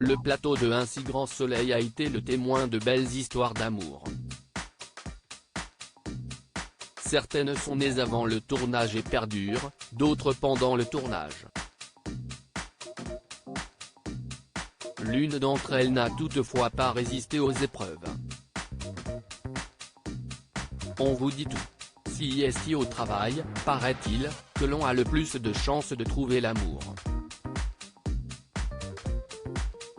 Le plateau de Un si grand soleil a été le témoin de belles histoires d'amour. Certaines sont nées avant le tournage et perdurent, d'autres pendant le tournage. L'une d'entre elles n'a toutefois pas résisté aux épreuves. On vous dit tout. Si est au travail, paraît-il, que l'on a le plus de chances de trouver l'amour.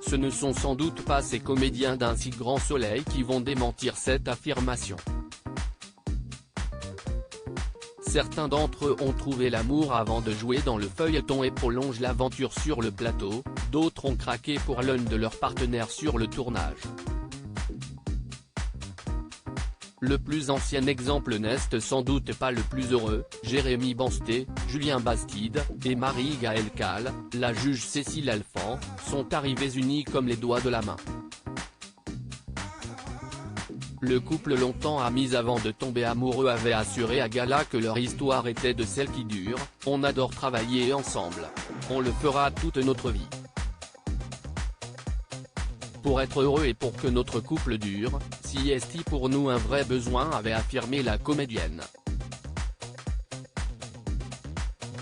Ce ne sont sans doute pas ces comédiens d'Un si grand soleil qui vont démentir cette affirmation. Certains d'entre eux ont trouvé l'amour avant de jouer dans le feuilleton et prolongent l'aventure sur le plateau, d'autres ont craqué pour l'un de leurs partenaires sur le tournage. Le plus ancien exemple n'est sans doute pas le plus heureux. Jérémy Bansté, Julien Bastide, et Marie-Gaëlle Calle, la juge Cécile Alphand, sont arrivés unis comme les doigts de la main. Le couple longtemps amis avant de tomber amoureux avait assuré à Gala que leur histoire était de celles qui durent. On adore travailler ensemble. On le fera toute notre vie. Pour être heureux et pour que notre couple dure, si est pour nous un vrai besoin, avait affirmé la comédienne.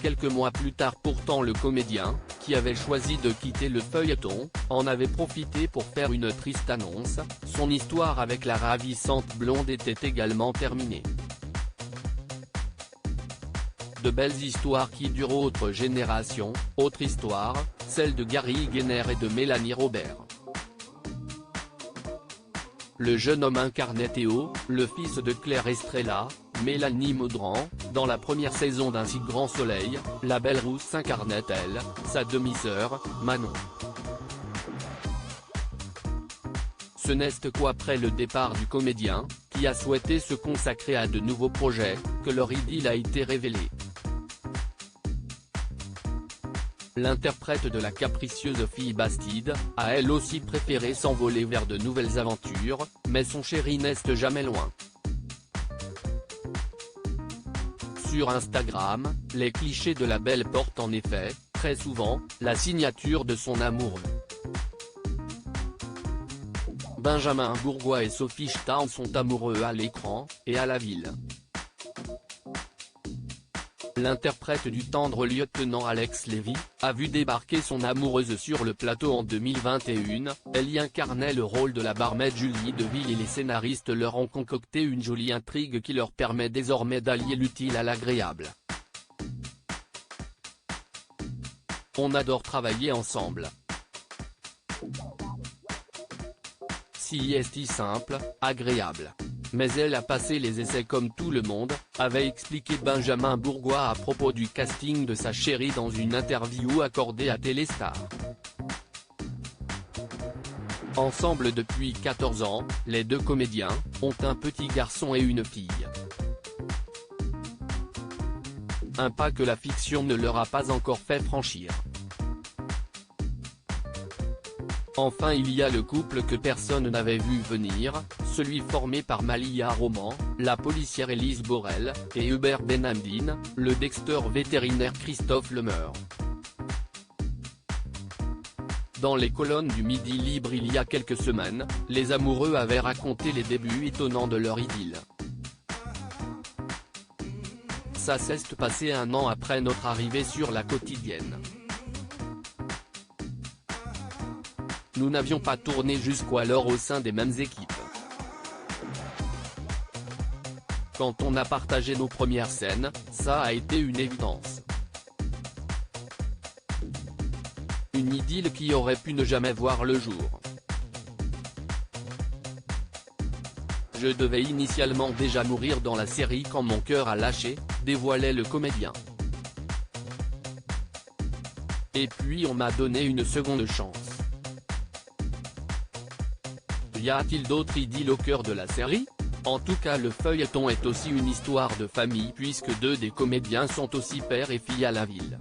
Quelques mois plus tard pourtant, le comédien, qui avait choisi de quitter le feuilleton, en avait profité pour faire une triste annonce: son histoire avec la ravissante blonde était également terminée. De belles histoires qui durent. Autre génération, autre histoire, celle de Gary Guéner et de Mélanie Robert. Le jeune homme incarnait Théo, le fils de Claire Estrella, Mélanie Maudran. Dans la première saison d'Un si grand soleil, la belle rousse incarnait elle, sa demi-sœur, Manon. Ce n'est qu'après le départ du comédien, qui a souhaité se consacrer à de nouveaux projets, que leur idylle a été révélée. L'interprète de la capricieuse fille Bastide, a elle aussi préféré s'envoler vers de nouvelles aventures, mais son chéri n'est jamais loin. Sur Instagram, les clichés de la belle portent en effet, très souvent, la signature de son amoureux. Benjamin Bourgois et Sophie Starn sont amoureux à l'écran, et à la ville. L'interprète du tendre lieutenant Alex Lévy, a vu débarquer son amoureuse sur le plateau en 2021, elle y incarnait le rôle de la barmaid Julie Deville et les scénaristes leur ont concocté une jolie intrigue qui leur permet désormais d'allier l'utile à l'agréable. On adore travailler ensemble. Si est simple, agréable. Mais elle a passé les essais comme tout le monde, avait expliqué Benjamin Bourgois à propos du casting de sa chérie dans une interview accordée à Téléstar. Ensemble depuis 14 ans, les deux comédiens ont un petit garçon et une fille. Un pas que la fiction ne leur a pas encore fait franchir. Enfin, il y a le couple que personne n'avait vu venir, celui formé par Malia Roman, la policière Élise Borel, et Hubert Benhamdine, le Dexter vétérinaire Christophe Lemeur. Dans les colonnes du Midi Libre il y a quelques semaines, les amoureux avaient raconté les débuts étonnants de leur idylle. Ça s'est passé un an après notre arrivée sur la quotidienne. Nous n'avions pas tourné jusqu'alors au sein des mêmes équipes. Quand on a partagé nos premières scènes, ça a été une évidence. Une idylle qui aurait pu ne jamais voir le jour. Je devais initialement déjà mourir dans la série quand mon cœur a lâché, dévoilait le comédien. Et puis on m'a donné une seconde chance. Y a-t-il d'autres idylles au cœur de la série? En tout cas, le feuilleton est aussi une histoire de famille puisque deux des comédiens sont aussi père et fille à la ville.